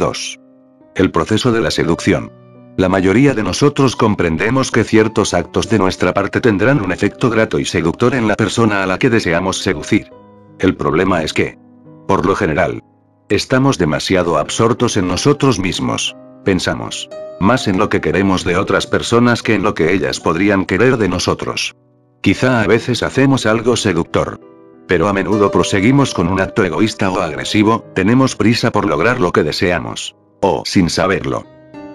2. El proceso de la seducción. La mayoría de nosotros comprendemos que ciertos actos de nuestra parte tendrán un efecto grato y seductor en la persona a la que deseamos seducir. El problema es que, por lo general, estamos demasiado absortos en nosotros mismos. Pensamos más en lo que queremos de otras personas que en lo que ellas podrían querer de nosotros. Quizá a veces hacemos algo seductor, pero a menudo proseguimos con un acto egoísta o agresivo, tenemos prisa por lograr lo que deseamos. O, sin saberlo,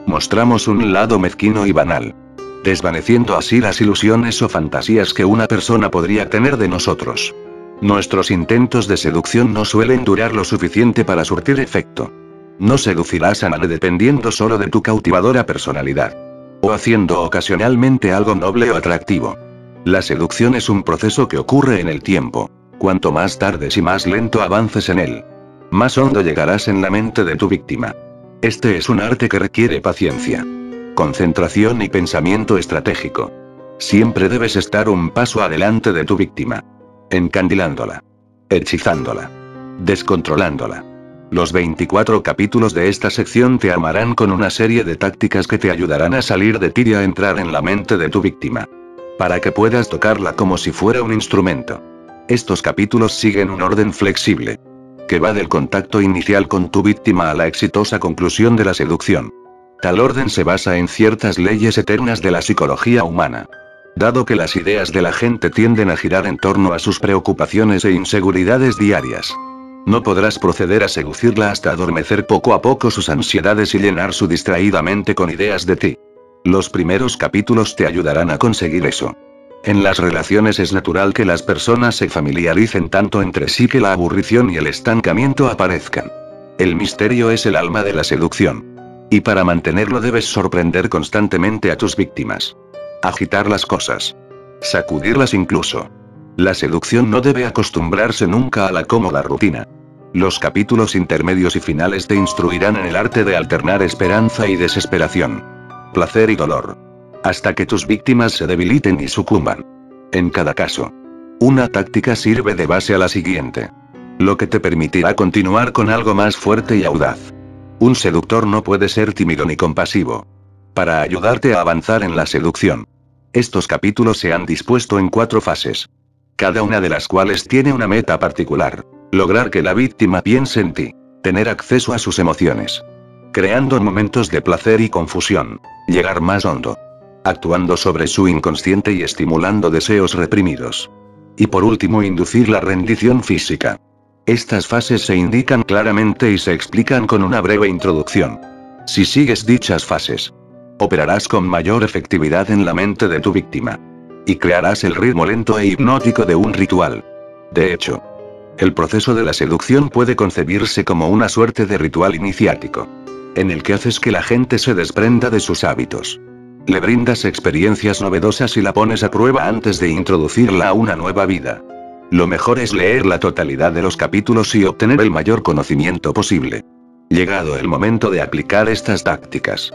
mostramos un lado mezquino y banal, desvaneciendo así las ilusiones o fantasías que una persona podría tener de nosotros. Nuestros intentos de seducción no suelen durar lo suficiente para surtir efecto. No seducirás a nadie dependiendo solo de tu cautivadora personalidad, o haciendo ocasionalmente algo noble o atractivo. La seducción es un proceso que ocurre en el tiempo. Cuanto más tardes y más lento avances en él, más hondo llegarás en la mente de tu víctima. Este es un arte que requiere paciencia, concentración y pensamiento estratégico. Siempre debes estar un paso adelante de tu víctima, encandilándola, hechizándola, descontrolándola. Los 24 capítulos de esta sección te armarán con una serie de tácticas que te ayudarán a salir de ti y a entrar en la mente de tu víctima, para que puedas tocarla como si fuera un instrumento. Estos capítulos siguen un orden flexible, que va del contacto inicial con tu víctima a la exitosa conclusión de la seducción. Tal orden se basa en ciertas leyes eternas de la psicología humana. Dado que las ideas de la gente tienden a girar en torno a sus preocupaciones e inseguridades diarias, no podrás proceder a seducirla hasta adormecer poco a poco sus ansiedades y llenar su distraída mente con ideas de ti. Los primeros capítulos te ayudarán a conseguir eso. En las relaciones es natural que las personas se familiaricen tanto entre sí que la aburrición y el estancamiento aparezcan. El misterio es el alma de la seducción. Y para mantenerlo debes sorprender constantemente a tus víctimas. Agitar las cosas. Sacudirlas incluso. La seducción no debe acostumbrarse nunca a la cómoda rutina. Los capítulos intermedios y finales te instruirán en el arte de alternar esperanza y desesperación, placer y dolor, hasta que tus víctimas se debiliten y sucumban. En cada caso, una táctica sirve de base a la siguiente, lo que te permitirá continuar con algo más fuerte y audaz. Un seductor no puede ser tímido ni compasivo. Para ayudarte a avanzar en la seducción, estos capítulos se han dispuesto en 4 fases, cada una de las cuales tiene una meta particular: lograr que la víctima piense en ti, tener acceso a sus emociones, creando momentos de placer y confusión, llegar más hondo, actuando sobre su inconsciente y estimulando deseos reprimidos, y por último inducir la rendición física. Estas fases se indican claramente y se explican con una breve introducción. Si sigues dichas fases, operarás con mayor efectividad en la mente de tu víctima, y crearás el ritmo lento e hipnótico de un ritual. De hecho, el proceso de la seducción puede concebirse como una suerte de ritual iniciático, en el que haces que la gente se desprenda de sus hábitos. Le brindas experiencias novedosas y la pones a prueba antes de introducirla a una nueva vida. Lo mejor es leer la totalidad de los capítulos y obtener el mayor conocimiento posible. Llegado el momento de aplicar estas tácticas,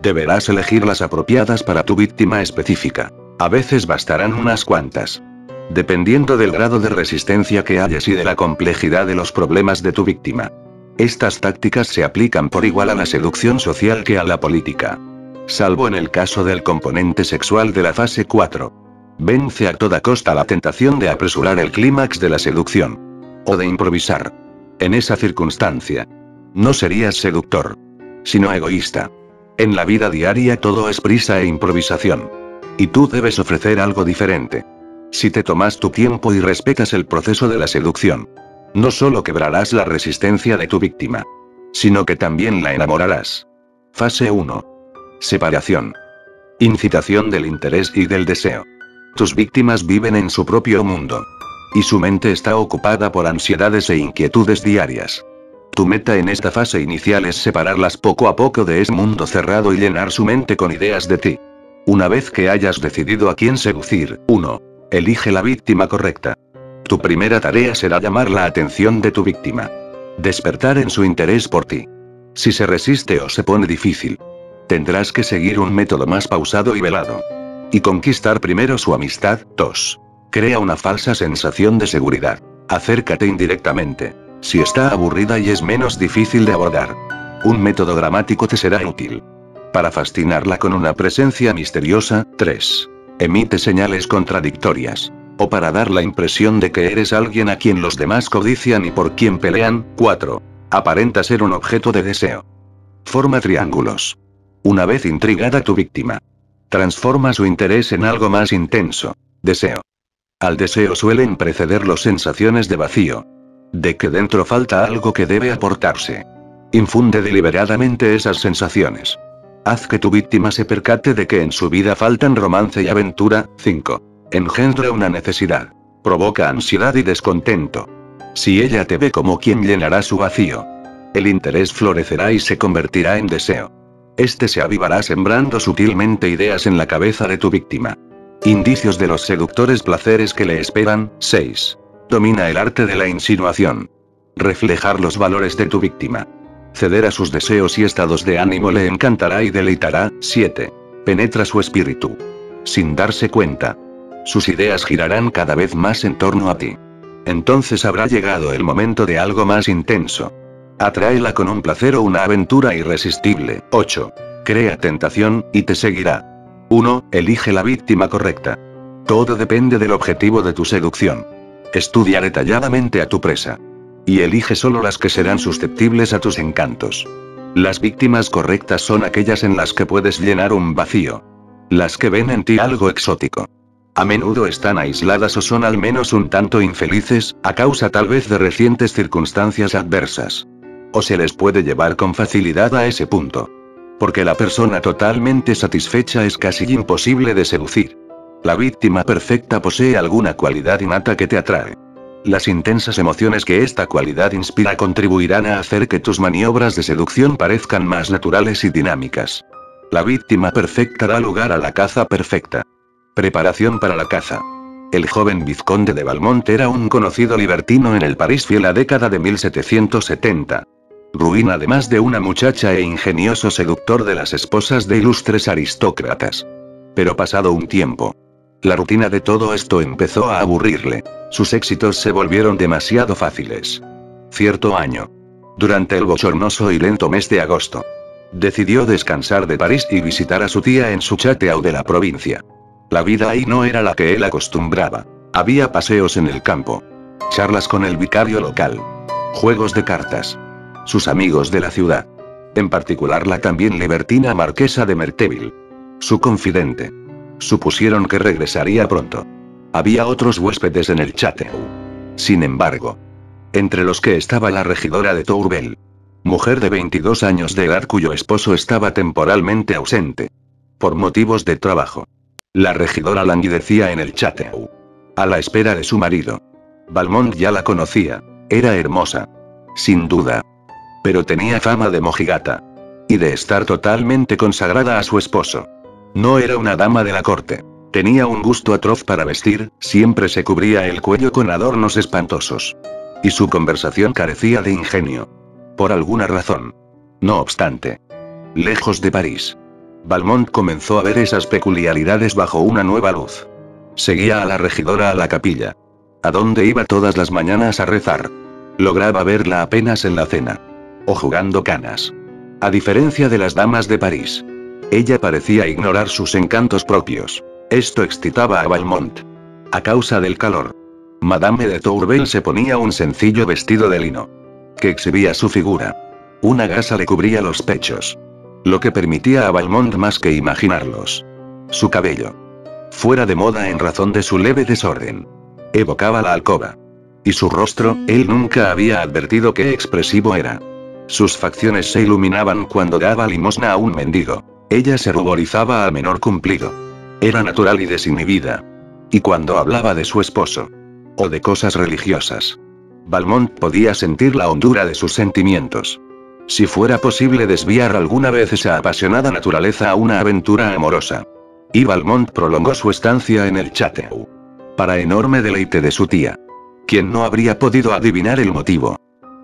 deberás elegir las apropiadas para tu víctima específica. A veces bastarán unas cuantas, dependiendo del grado de resistencia que hayas y de la complejidad de los problemas de tu víctima. Estas tácticas se aplican por igual a la seducción social que a la política, salvo en el caso del componente sexual de la fase 4. Vence a toda costa la tentación de apresurar el clímax de la seducción, o de improvisar. En esa circunstancia, no serías seductor, sino egoísta. En la vida diaria todo es prisa e improvisación. Y tú debes ofrecer algo diferente. Si te tomas tu tiempo y respetas el proceso de la seducción, no solo quebrarás la resistencia de tu víctima, sino que también la enamorarás. Fase 1. Separación. Incitación del interés y del deseo. Tus víctimas viven en su propio mundo, y su mente está ocupada por ansiedades e inquietudes diarias. Tu meta en esta fase inicial es separarlas poco a poco de ese mundo cerrado y llenar su mente con ideas de ti. Una vez que hayas decidido a quién seducir, 1. Elige la víctima correcta. Tu primera tarea será llamar la atención de tu víctima. Despertar en su interés por ti. Si se resiste o se pone difícil, tendrás que seguir un método más pausado y velado. Y conquistar primero su amistad. 2. Crea una falsa sensación de seguridad. Acércate indirectamente, si está aburrida y es menos difícil de abordar. Un método gramático te será útil. Para fascinarla con una presencia misteriosa. 3. Emite señales contradictorias. O para dar la impresión de que eres alguien a quien los demás codician y por quien pelean. 4. Aparenta ser un objeto de deseo. Forma triángulos. Una vez intrigada tu víctima, transforma su interés en algo más intenso. Deseo. Al deseo suelen preceder las sensaciones de vacío. De que dentro falta algo que debe aportarse. Infunde deliberadamente esas sensaciones. Haz que tu víctima se percate de que en su vida faltan romance y aventura. 5. Engendra una necesidad. Provoca ansiedad y descontento. Si ella te ve como quien llenará su vacío, el interés florecerá y se convertirá en deseo. Este se avivará sembrando sutilmente ideas en la cabeza de tu víctima. Indicios de los seductores placeres que le esperan. 6. Domina el arte de la insinuación. Reflejar los valores de tu víctima. Ceder a sus deseos y estados de ánimo le encantará y deleitará. 7. Penetra su espíritu. Sin darse cuenta, sus ideas girarán cada vez más en torno a ti. Entonces habrá llegado el momento de algo más intenso. Atráela con un placer o una aventura irresistible. 8. Crea tentación, y te seguirá. 1. Elige la víctima correcta. Todo depende del objetivo de tu seducción. Estudia detalladamente a tu presa. Y elige solo las que serán susceptibles a tus encantos. Las víctimas correctas son aquellas en las que puedes llenar un vacío. Las que ven en ti algo exótico. A menudo están aisladas o son al menos un tanto infelices, a causa tal vez de recientes circunstancias adversas. O se les puede llevar con facilidad a ese punto. Porque la persona totalmente satisfecha es casi imposible de seducir. La víctima perfecta posee alguna cualidad innata que te atrae. Las intensas emociones que esta cualidad inspira contribuirán a hacer que tus maniobras de seducción parezcan más naturales y dinámicas. La víctima perfecta da lugar a la caza perfecta. Preparación para la caza. El joven vizconde de Valmont era un conocido libertino en el París fiel a la década de 1770. Ruin además de una muchacha e ingenioso seductor de las esposas de ilustres aristócratas. Pero pasado un tiempo, la rutina de todo esto empezó a aburrirle. Sus éxitos se volvieron demasiado fáciles. Cierto año, durante el bochornoso y lento mes de agosto, decidió descansar de París y visitar a su tía en su Château de la provincia. La vida ahí no era la que él acostumbraba. Había paseos en el campo, charlas con el vicario local, juegos de cartas, sus amigos de la ciudad, en particular la también libertina marquesa de Merteville, su confidente. Supusieron que regresaría pronto. Había otros huéspedes en el Château. Sin embargo, entre los que estaba la regidora de Tourbel, mujer de 22 años de edad cuyo esposo estaba temporalmente ausente por motivos de trabajo. La regidora languidecía en el Château, a la espera de su marido. Valmont ya la conocía. Era hermosa, sin duda, pero tenía fama de mojigata y de estar totalmente consagrada a su esposo. No era una dama de la corte. Tenía un gusto atroz para vestir, siempre se cubría el cuello con adornos espantosos. Y su conversación carecía de ingenio. Por alguna razón. No obstante, lejos de París, Valmont comenzó a ver esas peculiaridades bajo una nueva luz. Seguía a la regidora a la capilla, a donde iba todas las mañanas a rezar. Lograba verla apenas en la cena, o jugando canas. A diferencia de las damas de París, ella parecía ignorar sus encantos propios. Esto excitaba a Valmont. A causa del calor, Madame de Tourbel se ponía un sencillo vestido de lino, que exhibía su figura. Una gasa le cubría los pechos, lo que permitía a Valmont más que imaginarlos. Su cabello, fuera de moda en razón de su leve desorden, evocaba la alcoba. Y su rostro, él nunca había advertido qué expresivo era. Sus facciones se iluminaban cuando daba limosna a un mendigo. Ella se ruborizaba al menor cumplido. Era natural y desinhibida. Y cuando hablaba de su esposo, o de cosas religiosas, Valmont podía sentir la hondura de sus sentimientos. Si fuera posible desviar alguna vez esa apasionada naturaleza a una aventura amorosa. Y Valmont prolongó su estancia en el Château, para enorme deleite de su tía, quien no habría podido adivinar el motivo.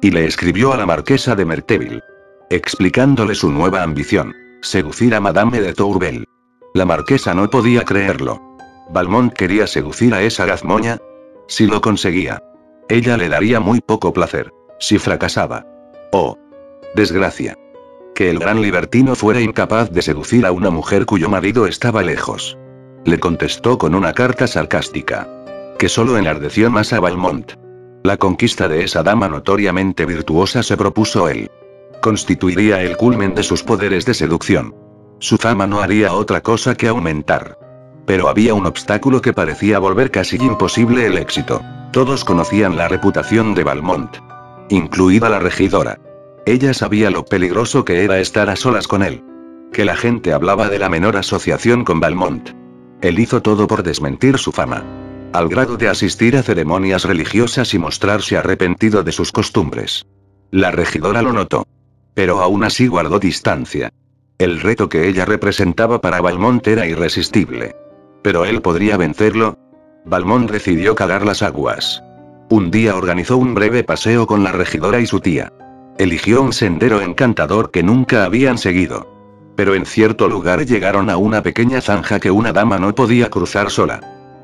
Y le escribió a la marquesa de Merteville, explicándole su nueva ambición: seducir a Madame de Tourbel. La marquesa no podía creerlo. ¿Valmont quería seducir a esa gazmoña? Si lo conseguía, ella le daría muy poco placer. Si fracasaba, ¡oh, desgracia!, Que el gran libertino fuera incapaz de seducir a una mujer cuyo marido estaba lejos. Le contestó con una carta sarcástica. Que solo enardeció más a Valmont. La conquista de esa dama notoriamente virtuosa se propuso él. Constituiría el culmen de sus poderes de seducción. Su fama no haría otra cosa que aumentar. Pero había un obstáculo que parecía volver casi imposible el éxito. Todos conocían la reputación de Valmont. Incluida la regidora. Ella sabía lo peligroso que era estar a solas con él. Que la gente hablaba de la menor asociación con Valmont. Él hizo todo por desmentir su fama. Al grado de asistir a ceremonias religiosas y mostrarse arrepentido de sus costumbres. La regidora lo notó. Pero aún así guardó distancia. El reto que ella representaba para Valmont era irresistible. ¿Pero él podría vencerlo? Valmont decidió calar las aguas. Un día organizó un breve paseo con la regidora y su tía. Eligió un sendero encantador que nunca habían seguido. Pero en cierto lugar llegaron a una pequeña zanja que una dama no podía cruzar sola.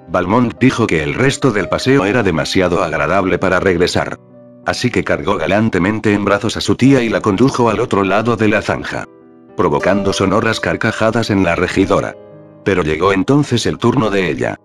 Valmont dijo que el resto del paseo era demasiado agradable para regresar. Así que cargó galantemente en brazos a su tía y la condujo al otro lado de la zanja. Provocando sonoras carcajadas en la regidora. Pero llegó entonces el turno de ella.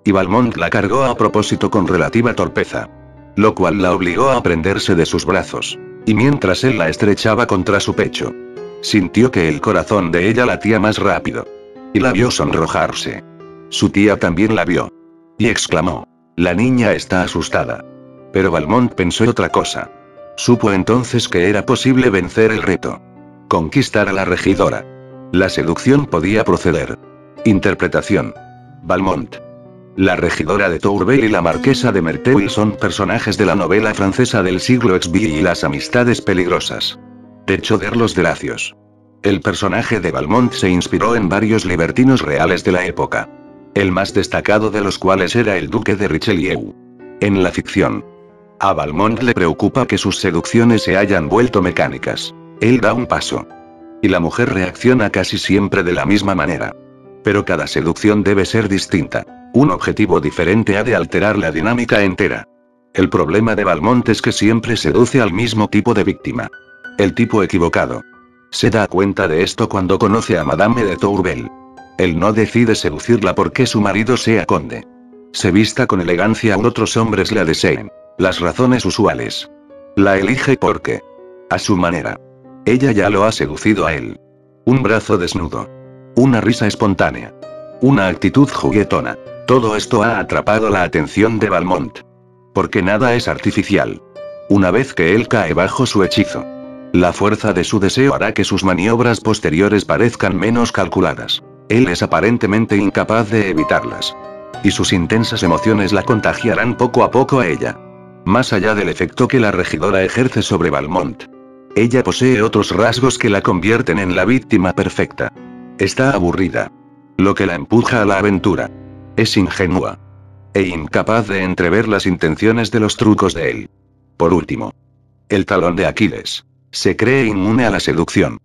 Y Valmont la cargó a propósito con relativa torpeza. Lo cual la obligó a prenderse de sus brazos. Y mientras él la estrechaba contra su pecho. Sintió que el corazón de ella latía más rápido. Y la vio sonrojarse. Su tía también la vio. Y exclamó. La niña está asustada. Pero Valmont pensó otra cosa. Supo entonces que era posible vencer el reto. Conquistar a la regidora. La seducción podía proceder. Interpretación. Valmont. La regidora de Tourvel y la marquesa de Merteuil son personajes de la novela francesa del siglo XX y las amistades peligrosas. De Choder de Lacios. El personaje de Valmont se inspiró en varios libertinos reales de la época. El más destacado de los cuales era el duque de Richelieu. En la ficción. A Valmont le preocupa que sus seducciones se hayan vuelto mecánicas. Él da un paso. Y la mujer reacciona casi siempre de la misma manera. Pero cada seducción debe ser distinta. Un objetivo diferente ha de alterar la dinámica entera. El problema de Valmont es que siempre seduce al mismo tipo de víctima. El tipo equivocado. Se da cuenta de esto cuando conoce a Madame de Tourvel. Él no decide seducirla porque su marido sea conde. Se vista con elegancia o otros hombres la deseen. Las razones usuales. La elige porque. A su manera. Ella ya lo ha seducido a él. Un brazo desnudo. Una risa espontánea. Una actitud juguetona. Todo esto ha atrapado la atención de Valmont. Porque nada es artificial. Una vez que él cae bajo su hechizo. La fuerza de su deseo hará que sus maniobras posteriores parezcan menos calculadas. Él es aparentemente incapaz de evitarlas. Y sus intensas emociones la contagiarán poco a poco a ella. Más allá del efecto que la regidora ejerce sobre Valmont. Ella posee otros rasgos que la convierten en la víctima perfecta. Está aburrida. Lo que la empuja a la aventura. Es ingenua. E incapaz de entrever las intenciones de los trucos de él. Por último. El talón de Aquiles. Se cree inmune a la seducción.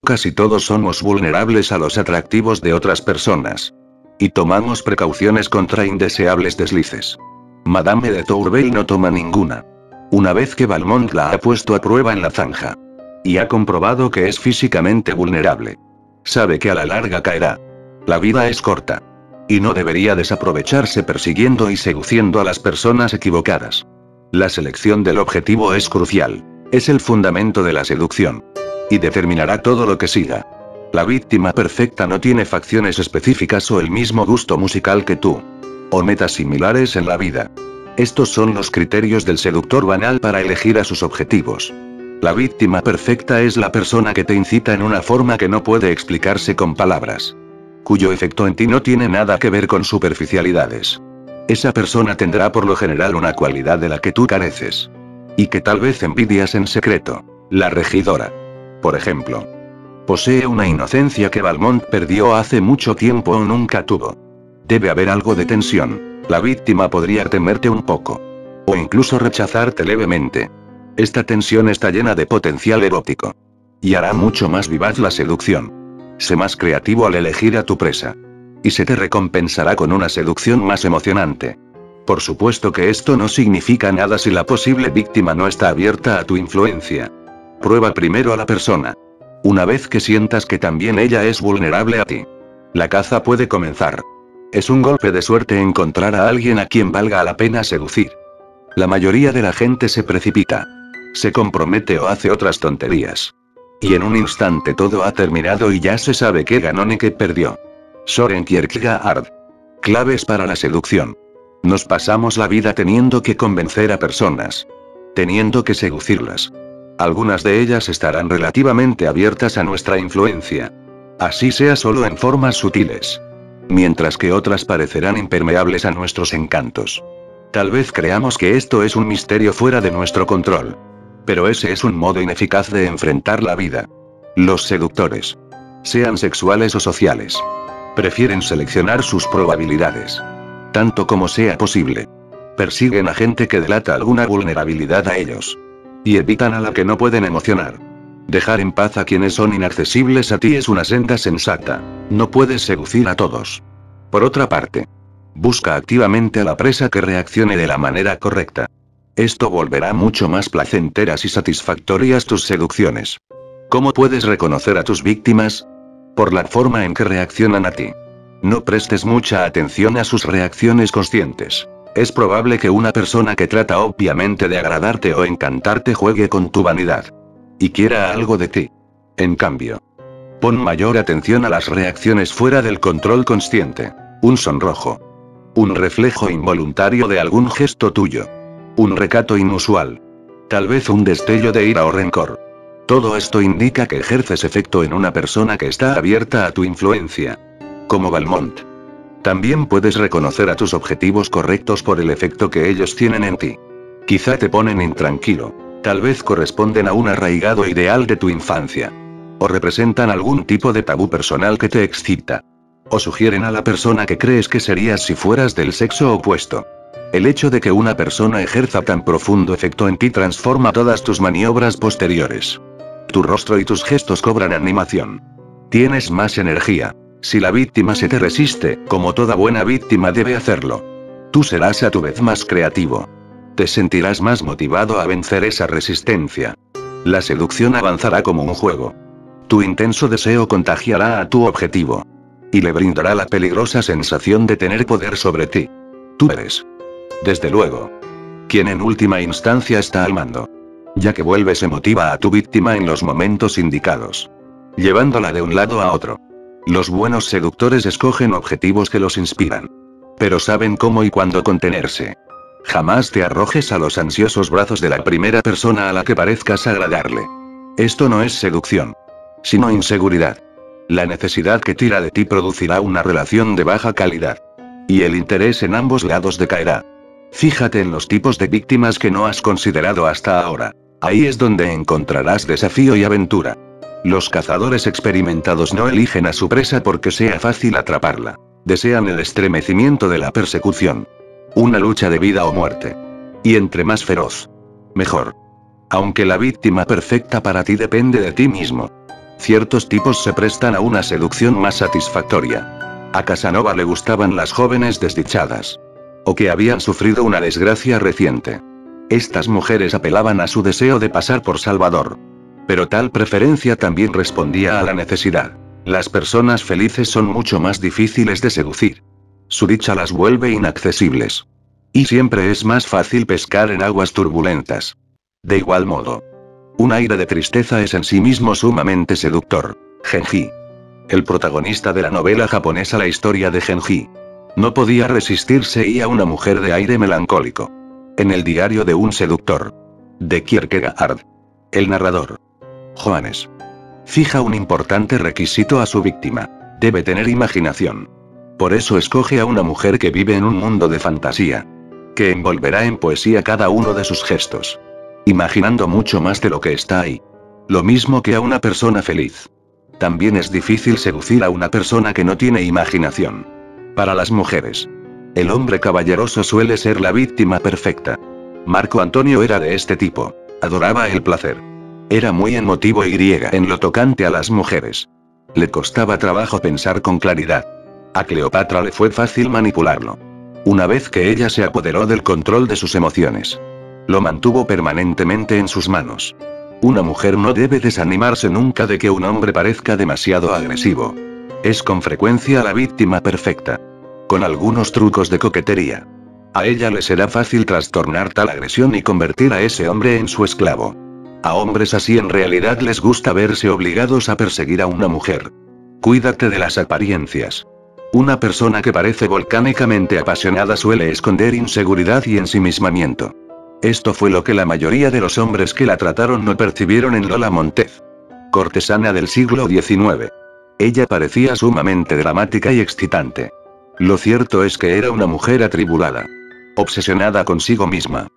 Casi todos somos vulnerables a los atractivos de otras personas. Y tomamos precauciones contra indeseables deslices. Madame de Tourvel no toma ninguna. Una vez que Valmont la ha puesto a prueba en la zanja. Y ha comprobado que es físicamente vulnerable. Sabe que a la larga caerá. La vida es corta. Y no debería desaprovecharse persiguiendo y seduciendo a las personas equivocadas. La selección del objetivo es crucial. Es el fundamento de la seducción. Y determinará todo lo que siga. La víctima perfecta no tiene facciones específicas o el mismo gusto musical que tú. O metas similares en la vida. Estos son los criterios del seductor banal para elegir a sus objetivos. La víctima perfecta es la persona que te incita en una forma que no puede explicarse con palabras. Cuyo efecto en ti no tiene nada que ver con superficialidades. Esa persona tendrá por lo general una cualidad de la que tú careces. Y que tal vez envidias en secreto. La regidora. Por ejemplo. Posee una inocencia que Valmont perdió hace mucho tiempo o nunca tuvo. Debe haber algo de tensión. La víctima podría temerte un poco. O incluso rechazarte levemente. Esta tensión está llena de potencial erótico. Y hará mucho más vivaz la seducción. Sé más creativo al elegir a tu presa. Y se te recompensará con una seducción más emocionante. Por supuesto que esto no significa nada si la posible víctima no está abierta a tu influencia. Prueba primero a la persona. Una vez que sientas que también ella es vulnerable a ti, la caza puede comenzar. Es un golpe de suerte encontrar a alguien a quien valga la pena seducir. La mayoría de la gente se precipita, se compromete o hace otras tonterías. Y en un instante todo ha terminado y ya se sabe qué ganó ni qué perdió. Soren Kierkegaard. Claves para la seducción. Nos pasamos la vida teniendo que convencer a personas, teniendo que seducirlas. Algunas de ellas estarán relativamente abiertas a nuestra influencia, así sea solo en formas sutiles, mientras que otras parecerán impermeables a nuestros encantos. Tal vez creamos que esto es un misterio fuera de nuestro control, pero ese es un modo ineficaz de enfrentar la vida. Los seductores, sean sexuales o sociales, prefieren seleccionar sus probabilidades, tanto como sea posible. Persiguen a gente que delata alguna vulnerabilidad a ellos, y evitan a la que no pueden emocionar. Dejar en paz a quienes son inaccesibles a ti es una senda sensata. No puedes seducir a todos. Por otra parte, busca activamente a la presa que reaccione de la manera correcta. Esto volverá mucho más placenteras y satisfactorias tus seducciones. ¿Cómo puedes reconocer a tus víctimas? Por la forma en que reaccionan a ti. No prestes mucha atención a sus reacciones conscientes. Es probable que una persona que trata obviamente de agradarte o encantarte juegue con tu vanidad y quiera algo de ti. En cambio, pon mayor atención a las reacciones fuera del control consciente. Un sonrojo, un reflejo involuntario de algún gesto tuyo, un recato inusual, tal vez un destello de ira o rencor. Todo esto indica que ejerces efecto en una persona que está abierta a tu influencia. Como Valmont. También puedes reconocer a tus objetivos correctos por el efecto que ellos tienen en ti. Quizá te ponen intranquilo, tal vez corresponden a un arraigado ideal de tu infancia, o representan algún tipo de tabú personal que te excita, o sugieren a la persona que crees que serías si fueras del sexo opuesto. El hecho de que una persona ejerza tan profundo efecto en ti transforma todas tus maniobras posteriores. Tu rostro y tus gestos cobran animación. Tienes más energía. Si la víctima se te resiste, como toda buena víctima debe hacerlo, tú serás a tu vez más creativo. Te sentirás más motivado a vencer esa resistencia. La seducción avanzará como un juego. Tu intenso deseo contagiará a tu objetivo, y le brindará la peligrosa sensación de tener poder sobre ti. Tú eres, desde luego, quien en última instancia está al mando, ya que vuelves emotiva a tu víctima en los momentos indicados, llevándola de un lado a otro. Los buenos seductores escogen objetivos que los inspiran, pero saben cómo y cuándo contenerse. Jamás te arrojes a los ansiosos brazos de la primera persona a la que parezcas agradarle. Esto no es seducción, sino inseguridad. La necesidad que tira de ti producirá una relación de baja calidad, y el interés en ambos lados decaerá. Fíjate en los tipos de víctimas que no has considerado hasta ahora. Ahí es donde encontrarás desafío y aventura. Los cazadores experimentados no eligen a su presa porque sea fácil atraparla. Desean el estremecimiento de la persecución. Una lucha de vida o muerte. Y entre más feroz, mejor. Aunque la víctima perfecta para ti depende de ti mismo. Ciertos tipos se prestan a una seducción más satisfactoria. A Casanova le gustaban las jóvenes desdichadas, o que habían sufrido una desgracia reciente. Estas mujeres apelaban a su deseo de pasar por salvador. Pero tal preferencia también respondía a la necesidad. Las personas felices son mucho más difíciles de seducir. Su dicha las vuelve inaccesibles. Y siempre es más fácil pescar en aguas turbulentas. De igual modo, un aire de tristeza es en sí mismo sumamente seductor. Genji. El protagonista de la novela japonesa La historia de Genji no podía resistirse y a una mujer de aire melancólico. En el diario de un seductor, de Kierkegaard. El narrador, Johannes, fija un importante requisito a su víctima. Debe tener imaginación. Por eso escoge a una mujer que vive en un mundo de fantasía, que envolverá en poesía cada uno de sus gestos, imaginando mucho más de lo que está ahí. Lo mismo que a una persona feliz. También es difícil seducir a una persona que no tiene imaginación. Para las mujeres, el hombre caballeroso suele ser la víctima perfecta. Marco Antonio era de este tipo. Adoraba el placer. Era muy emotivo y griega en lo tocante a las mujeres. Le costaba trabajo pensar con claridad. A Cleopatra le fue fácil manipularlo. Una vez que ella se apoderó del control de sus emociones, lo mantuvo permanentemente en sus manos. Una mujer no debe desanimarse nunca de que un hombre parezca demasiado agresivo. Es con frecuencia la víctima perfecta. Con algunos trucos de coquetería. A ella le será fácil trastornar tal agresión y convertir a ese hombre en su esclavo. A hombres así en realidad les gusta verse obligados a perseguir a una mujer. Cuídate de las apariencias. Una persona que parece volcánicamente apasionada suele esconder inseguridad y ensimismamiento. Esto fue lo que la mayoría de los hombres que la trataron no percibieron en Lola Montez. Cortesana del siglo XIX. Ella parecía sumamente dramática y excitante. Lo cierto es que era una mujer atribulada. Obsesionada consigo misma.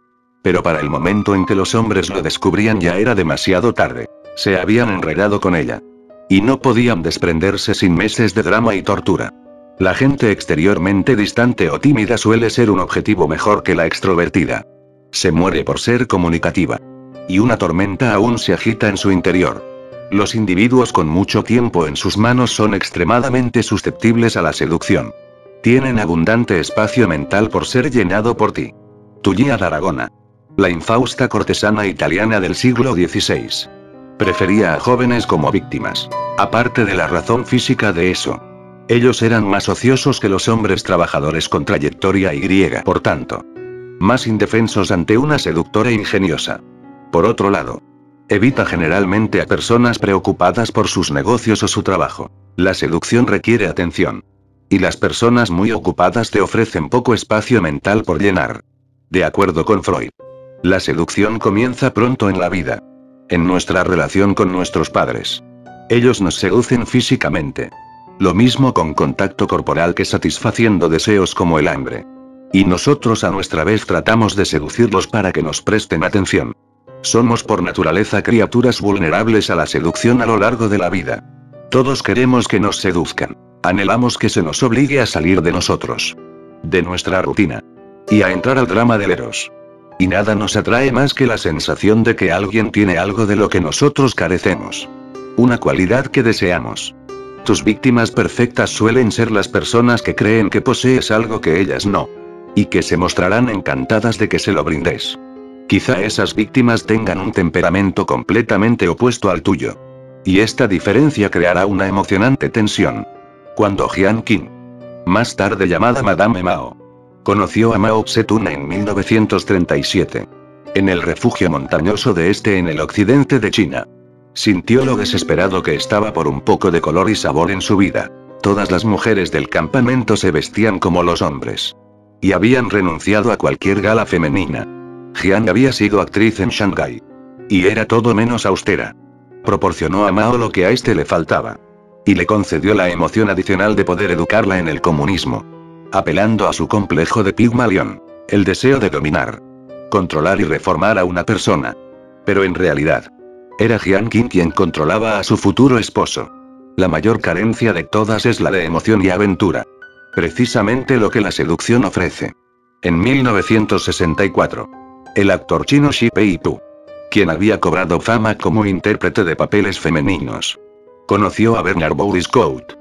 Pero para el momento en que los hombres lo descubrían ya era demasiado tarde. Se habían enredado con ella. Y no podían desprenderse sin meses de drama y tortura. La gente exteriormente distante o tímida suele ser un objetivo mejor que la extrovertida. Se muere por ser comunicativa. Y una tormenta aún se agita en su interior. Los individuos con mucho tiempo en sus manos son extremadamente susceptibles a la seducción. Tienen abundante espacio mental por ser llenado por ti. Tullia d'Aragona. La infausta cortesana italiana del siglo XVI. Prefería a jóvenes como víctimas. Aparte de la razón física de eso. Ellos eran más ociosos que los hombres trabajadores con trayectoria y, por tanto, más indefensos ante una seductora ingeniosa. Por otro lado, evita generalmente a personas preocupadas por sus negocios o su trabajo. La seducción requiere atención. Y las personas muy ocupadas te ofrecen poco espacio mental por llenar. De acuerdo con Freud. La seducción comienza pronto en la vida. En nuestra relación con nuestros padres. Ellos nos seducen físicamente. Lo mismo con contacto corporal que satisfaciendo deseos como el hambre. Y nosotros a nuestra vez tratamos de seducirlos para que nos presten atención. Somos por naturaleza criaturas vulnerables a la seducción a lo largo de la vida. Todos queremos que nos seduzcan. Anhelamos que se nos obligue a salir de nosotros. De nuestra rutina. Y a entrar al drama del eros. Y nada nos atrae más que la sensación de que alguien tiene algo de lo que nosotros carecemos. Una cualidad que deseamos. Tus víctimas perfectas suelen ser las personas que creen que posees algo que ellas no. Y que se mostrarán encantadas de que se lo brindes. Quizá esas víctimas tengan un temperamento completamente opuesto al tuyo. Y esta diferencia creará una emocionante tensión. Cuando Jian Qin, más tarde llamada Madame Mao, conoció a Mao Zedong en 1937. En el refugio montañoso de este en el occidente de China. Sintió lo desesperado que estaba por un poco de color y sabor en su vida. Todas las mujeres del campamento se vestían como los hombres. Y habían renunciado a cualquier gala femenina. Jian había sido actriz en Shanghái. Y era todo menos austera. Proporcionó a Mao lo que a este le faltaba. Y le concedió la emoción adicional de poder educarla en el comunismo. Apelando a su complejo de Pigmalión. El deseo de dominar. Controlar y reformar a una persona. Pero en realidad, era Jian Qin quien controlaba a su futuro esposo. La mayor carencia de todas es la de emoción y aventura. Precisamente lo que la seducción ofrece. En 1964. El actor chino Shi Pei-tu, quien había cobrado fama como intérprete de papeles femeninos, conoció a Bernard Bourriscout,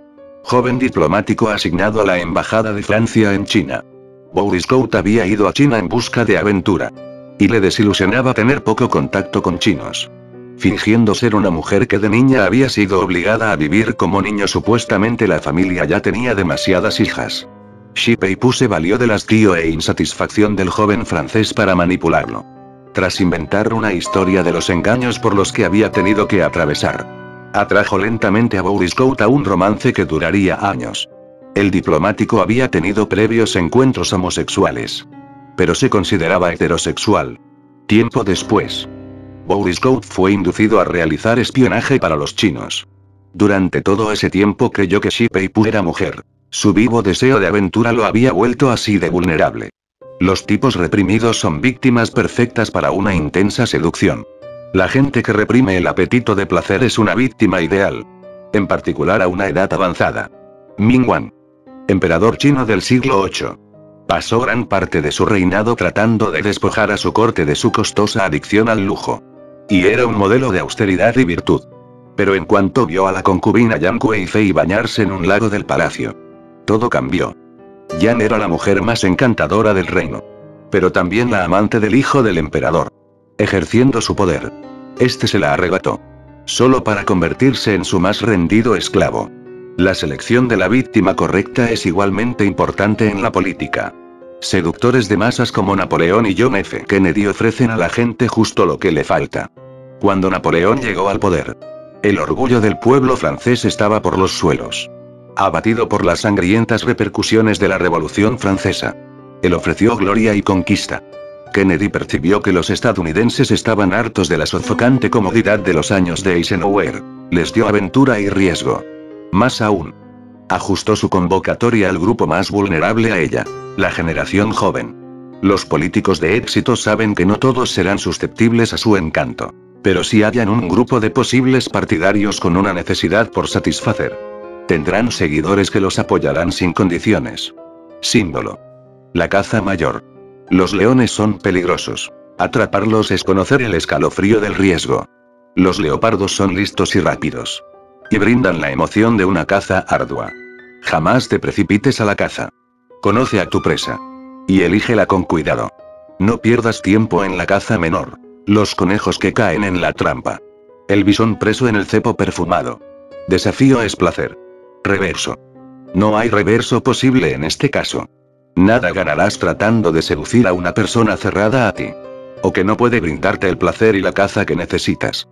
joven diplomático asignado a la Embajada de Francia en China. Bourriscout había ido a China en busca de aventura. Y le desilusionaba tener poco contacto con chinos. Fingiendo ser una mujer que de niña había sido obligada a vivir como niño, supuestamente la familia ya tenía demasiadas hijas. Shi Pei-pu se valió del hastío e insatisfacción del joven francés para manipularlo. Tras inventar una historia de los engaños por los que había tenido que atravesar, atrajo lentamente a Bourriscout a un romance que duraría años. El diplomático había tenido previos encuentros homosexuales. Pero se consideraba heterosexual. Tiempo después, Bourriscout fue inducido a realizar espionaje para los chinos. Durante todo ese tiempo creyó que Shi Pei-pu era mujer. Su vivo deseo de aventura lo había vuelto así de vulnerable. Los tipos reprimidos son víctimas perfectas para una intensa seducción. La gente que reprime el apetito de placer es una víctima ideal. En particular a una edad avanzada. Ming Wan, emperador chino del siglo VIII. Pasó gran parte de su reinado tratando de despojar a su corte de su costosa adicción al lujo. Y era un modelo de austeridad y virtud. Pero en cuanto vio a la concubina Yang Weifei bañarse en un lago del palacio, todo cambió. Yan era la mujer más encantadora del reino. Pero también la amante del hijo del emperador. Ejerciendo su poder. Este se la arrebató. Solo para convertirse en su más rendido esclavo. La selección de la víctima correcta es igualmente importante en la política. Seductores de masas como Napoleón y John F. Kennedy ofrecen a la gente justo lo que le falta. Cuando Napoleón llegó al poder, el orgullo del pueblo francés estaba por los suelos. Abatido por las sangrientas repercusiones de la Revolución Francesa. Él ofreció gloria y conquista. Kennedy percibió que los estadounidenses estaban hartos de la sofocante comodidad de los años de Eisenhower. Les dio aventura y riesgo. Más aún, ajustó su convocatoria al grupo más vulnerable a ella, la generación joven. Los políticos de éxito saben que no todos serán susceptibles a su encanto. Pero si hallan un grupo de posibles partidarios con una necesidad por satisfacer, tendrán seguidores que los apoyarán sin condiciones. Símbolo. La caza mayor. Los leones son peligrosos. Atraparlos es conocer el escalofrío del riesgo. Los leopardos son listos y rápidos. Y brindan la emoción de una caza ardua. Jamás te precipites a la caza. Conoce a tu presa. Y elígela con cuidado. No pierdas tiempo en la caza menor. Los conejos que caen en la trampa. El bisón preso en el cepo perfumado. Desafío es placer. Reverso. No hay reverso posible en este caso. Nada ganarás tratando de seducir a una persona cerrada a ti. O que no puede brindarte el placer y la caza que necesitas.